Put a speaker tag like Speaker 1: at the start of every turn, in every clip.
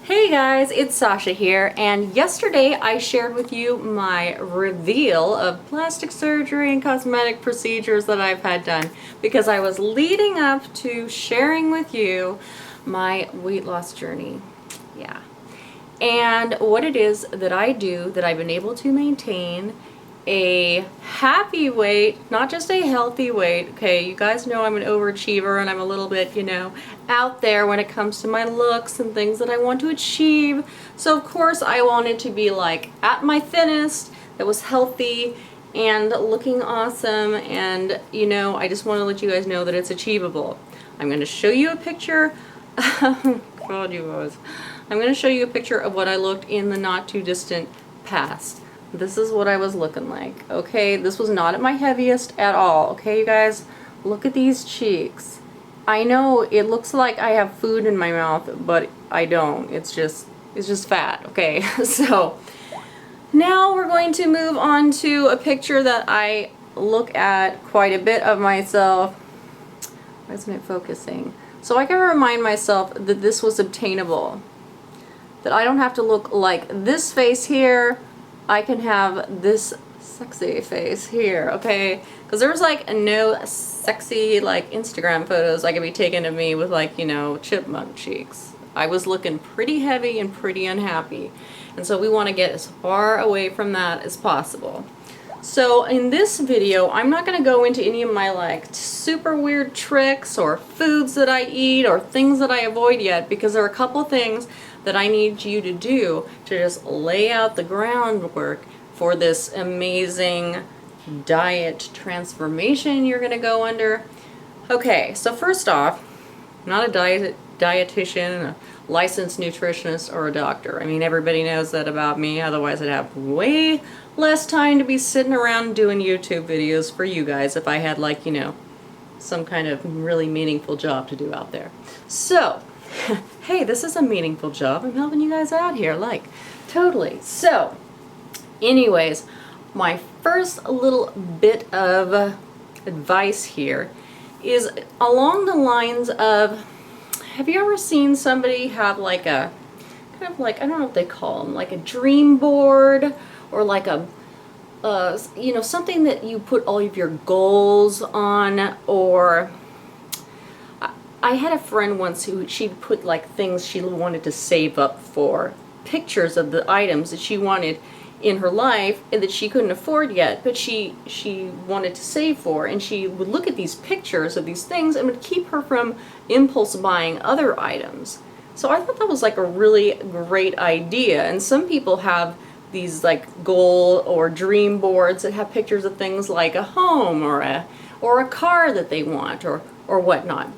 Speaker 1: Hey guys, it's Sasha here, and yesterday I shared with you my reveal of plastic surgery and cosmetic procedures that I've had done because I was leading up to sharing with you my weight loss journey. Yeah. And what it is that I do that I've been able to maintain a happy weight, not just a healthy weight. Okay, you guys know I'm an overachiever and I'm a little bit, out there when it comes to my looks and things that I want to achieve. So of course I wanted to be like at my thinnest, that was healthy and looking awesome, and I just want to let you guys know that it's achievable. I'm going to show you a picture. God, you guys. I'm going to show you a picture of what I looked in the not too distant past. This is what I was looking like, okay? This was not at my heaviest at all, okay, you guys? Look at these cheeks. I know it looks like I have food in my mouth, but I don't. It's just fat, okay? So now we're going to move on to a picture that I look at quite a bit of myself. Why isn't it focusing? So I can remind myself that this was obtainable. That I don't have to look like this face here. I can have this sexy face here, okay? Because there's like no sexy like Instagram photos I could be taken of me with like, chipmunk cheeks. I was looking pretty heavy and pretty unhappy. And so we want to get as far away from that as possible. So in this video, I'm not going to go into any of my like super weird tricks or foods that I eat or things that I avoid yet, because there are a couple things that I need you to do to just lay out the groundwork for this amazing diet transformation you're going to go under. Okay, so first off, I'm not a dietitian, a licensed nutritionist, or a doctor. I mean, everybody knows that about me, otherwise I'd have way less time to be sitting around doing YouTube videos for you guys if I had like, some kind of really meaningful job to do out there. So, hey, this is a meaningful job. I'm helping you guys out here, like, totally. So, anyways, my first little bit of advice here is along the lines of, have you ever seen somebody have like a, kind of like, I don't know what they call them, like a dream board, or like a, something that you put all of your goals on, or I had a friend once who she'd put like things she wanted to save up for, pictures of the items that she wanted in her life and that she couldn't afford yet, but she wanted to save for, and she would look at these pictures of these things and would keep her from impulse buying other items. So I thought that was like a really great idea, and some people have these like goal or dream boards that have pictures of things like a home or a car that they want or whatnot.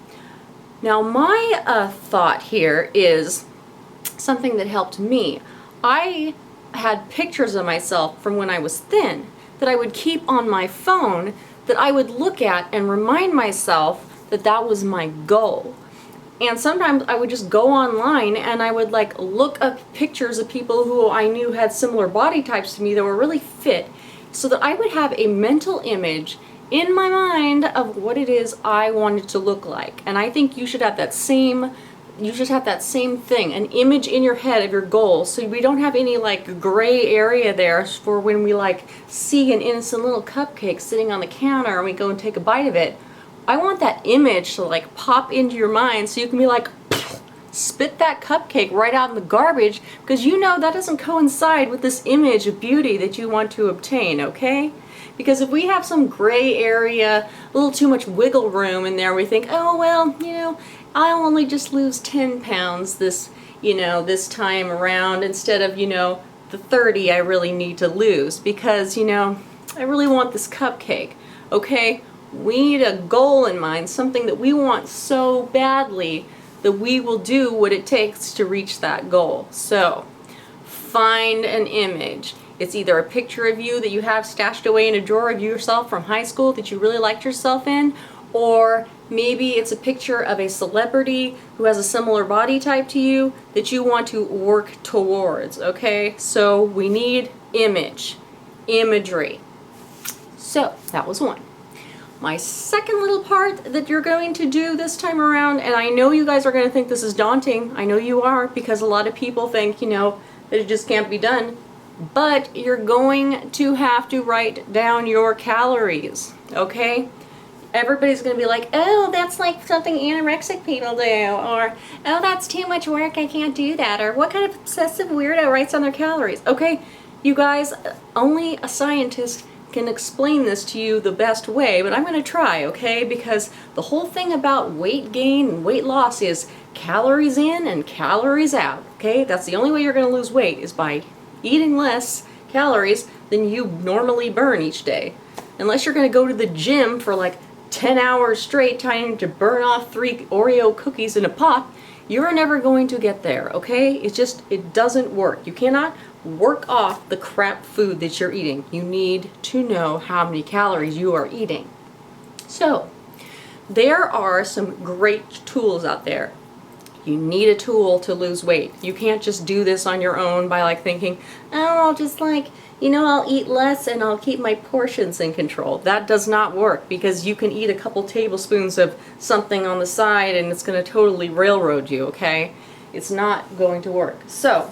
Speaker 1: Now my thought here is something that helped me. I had pictures of myself from when I was thin that I would keep on my phone, that I would look at and remind myself that that was my goal. And sometimes I would just go online and I would like look up pictures of people who I knew had similar body types to me that were really fit, so that I would have a mental image in my mind of what it is I wanted to look like. And I think you should have that same thing, an image in your head of your goal, so we don't have any like gray area there for when we like see an innocent little cupcake sitting on the counter and we go and take a bite of it. I want that image to like pop into your mind so you can be like, spit that cupcake right out in the garbage, because that doesn't coincide with this image of beauty that you want to obtain, okay? Because if we have some gray area, a little too much wiggle room in there, we think, oh well, I'll only just lose 10 pounds this time around instead of, the 30 I really need to lose because, I really want this cupcake, okay? We need a goal in mind, something that we want so badly that we will do what it takes to reach that goal. So, find an image. It's either a picture of you that you have stashed away in a drawer of yourself from high school that you really liked yourself in, or maybe it's a picture of a celebrity who has a similar body type to you that you want to work towards, okay? So we need imagery. So that was one. My second little part that you're going to do this time around, and I know you guys are going to think this is daunting. I know you are, because a lot of people think, you know, that it just can't be done. But you're going to have to write down your calories, okay? Everybody's going to be like, oh, that's like something anorexic people do, or, oh, that's too much work, I can't do that, or what kind of obsessive weirdo writes on their calories? Okay, you guys, only a scientist can explain this to you the best way, but I'm going to try, okay? Because the whole thing about weight gain and weight loss is calories in and calories out, okay? That's the only way you're going to lose weight, is by eating less calories than you normally burn each day. Unless you're going to go to the gym for like 10 hours straight trying to burn off 3 Oreo cookies in a pop, you're never going to get there, okay? It doesn't work. You cannot work off the crap food that you're eating. You need to know how many calories you are eating. So, there are some great tools out there. You need a tool to lose weight. You can't just do this on your own by like thinking, oh, I'll just like, you know, I'll eat less and I'll keep my portions in control. That does not work, because you can eat a couple tablespoons of something on the side and it's going to totally railroad you, okay? It's not going to work. So,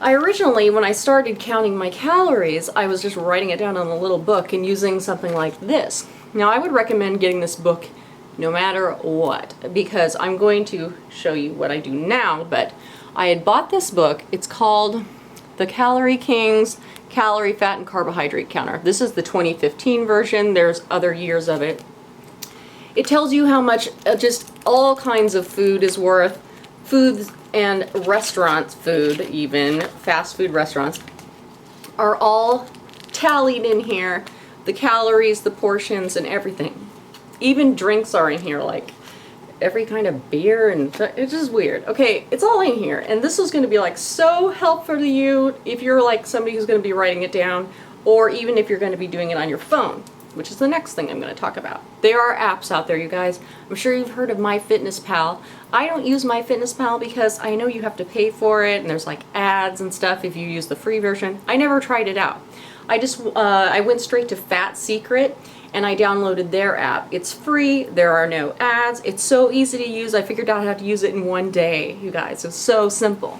Speaker 1: I originally, when I started counting my calories, I was just writing it down on a little book and using something like this. Now, I would recommend getting this book no matter what, because I'm going to show you what I do now, but I had bought this book. It's called The Calorie King's Calorie, Fat, and Carbohydrate Counter. This is the 2015 version. There's other years of it. It tells you how much just all kinds of food is worth. Foods and restaurants food, even fast food restaurants, are all tallied in here. The calories, the portions, and everything. Even drinks are in here, like every kind of beer, and it's just weird. Okay, it's all in here, and this is going to be like so helpful to you if you're like somebody who's going to be writing it down, or even if you're going to be doing it on your phone, which is the next thing I'm going to talk about. There are apps out there, you guys. I'm sure you've heard of MyFitnessPal. I don't use MyFitnessPal because I know you have to pay for it, and there's like ads and stuff if you use the free version. I never tried it out. I went straight to Fat Secret, and I downloaded their app. It's free, there are no ads, it's so easy to use. I figured out how to use it in one day, you guys. It's so simple.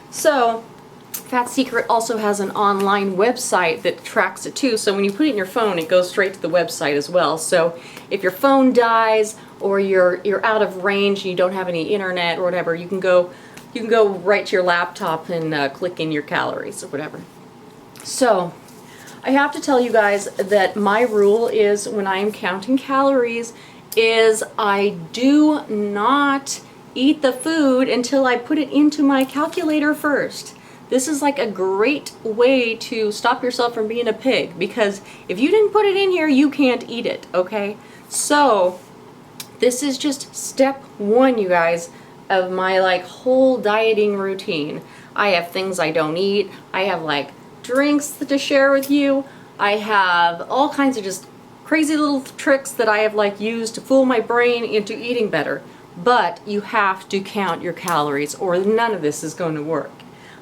Speaker 1: So, Fat Secret also has an online website that tracks it too, so when you put it in your phone, it goes straight to the website as well. So, if your phone dies, or you're out of range, and you don't have any internet or whatever, you can go right to your laptop and click in your calories or whatever. So, I have to tell you guys that my rule is, when I am counting calories, is I do not eat the food until I put it into my calculator first. This is like a great way to stop yourself from being a pig, because if you didn't put it in here, you can't eat it, okay? So, this is just step one, you guys, of my like whole dieting routine. I have things I don't eat. I have like drinks to share with you. I have all kinds of just crazy little tricks that I have like used to fool my brain into eating better. But you have to count your calories, or none of this is going to work.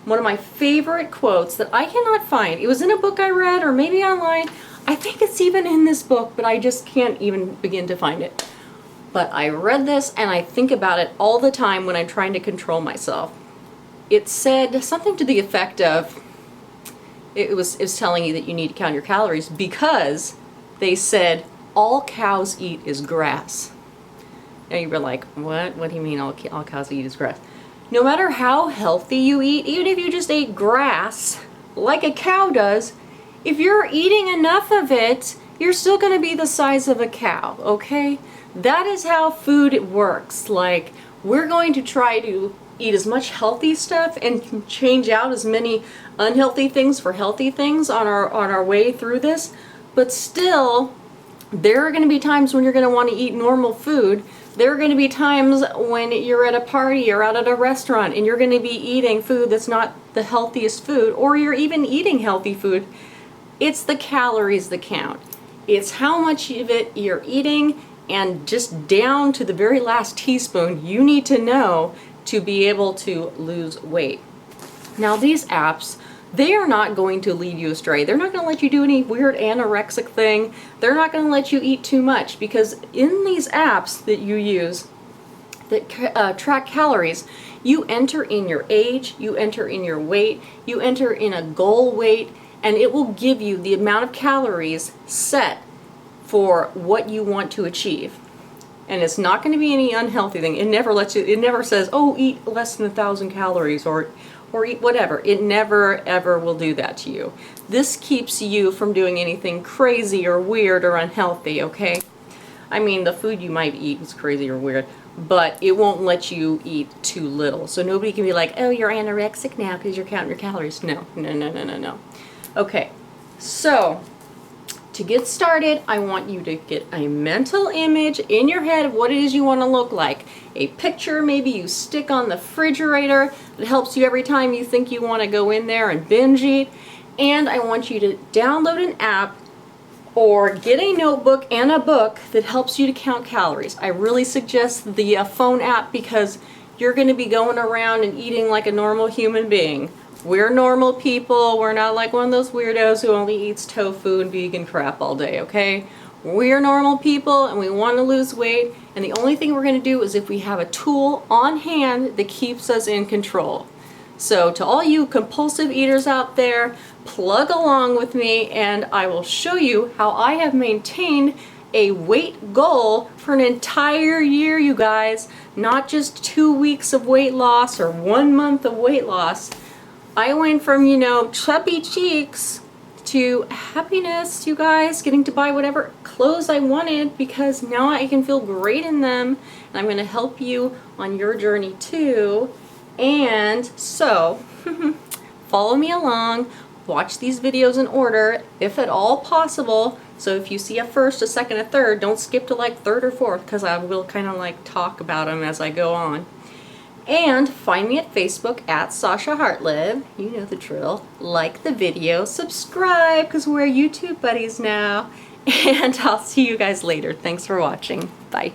Speaker 1: One of my favorite quotes that I cannot find, it was in a book I read or maybe online. I think it's even in this book, but I just can't even begin to find it. But I read this and I think about it all the time when I'm trying to control myself. It said something to the effect of, it was telling you that you need to count your calories because they said all cows eat is grass. Now you were like, what? What do you mean all cows eat is grass? No matter how healthy you eat, even if you just ate grass like a cow does, if you're eating enough of it, you're still going to be the size of a cow, okay? That is how food works. Like, we're going to try to eat as much healthy stuff and change out as many unhealthy things for healthy things on our way through this, but still there are going to be times when you're going to want to eat normal food. There are going to be times when you're at a party or out at a restaurant and you're going to be eating food that's not the healthiest food, or you're even eating healthy food. It's the calories that count. It's how much of it you're eating, and just down to the very last teaspoon you need to know to be able to lose weight. Now these apps they are not going to lead you astray. They're not going to let you do any weird anorexic thing. They're not going to let you eat too much, because in these apps that you use that track calories, you enter in your age, you enter in your weight, you enter in a goal weight, and it will give you the amount of calories set for what you want to achieve. And it's not going to be any unhealthy thing. It never lets you, it never says, oh, eat less than 1,000 calories or eat whatever. It never ever will do that to you. This keeps you from doing anything crazy or weird or unhealthy, okay? I mean, the food you might eat is crazy or weird, but it won't let you eat too little. So nobody can be like, oh, you're anorexic now because you're counting your calories. No, no, no, no, no, no. Okay, so to get started, I want you to get a mental image in your head of what it is you want to look like. A picture maybe you stick on the refrigerator that helps you every time you think you want to go in there and binge eat. And I want you to download an app or get a notebook and a book that helps you to count calories. I really suggest the phone app, because you're going to be going around and eating like a normal human being. We're normal people. We're not like one of those weirdos who only eats tofu and vegan crap all day, okay? We're normal people and we want to lose weight, and the only thing we're going to do is if we have a tool on hand that keeps us in control. So to all you compulsive eaters out there, plug along with me and I will show you how I have maintained a weight goal for an entire year, you guys. Not just 2 weeks of weight loss or 1 month of weight loss. I went from, you know, chubby cheeks to happiness, you guys, getting to buy whatever clothes I wanted, because now I can feel great in them, and I'm going to help you on your journey too. And so, follow me along, watch these videos in order, if at all possible. So if you see a first, a second, a third, don't skip to like third or fourth, because I will kind of like talk about them as I go on. And find me at Facebook at Sasha Hartleb. You know the drill. Like the video, subscribe, because we're YouTube buddies now. And I'll see you guys later. Thanks for watching. Bye.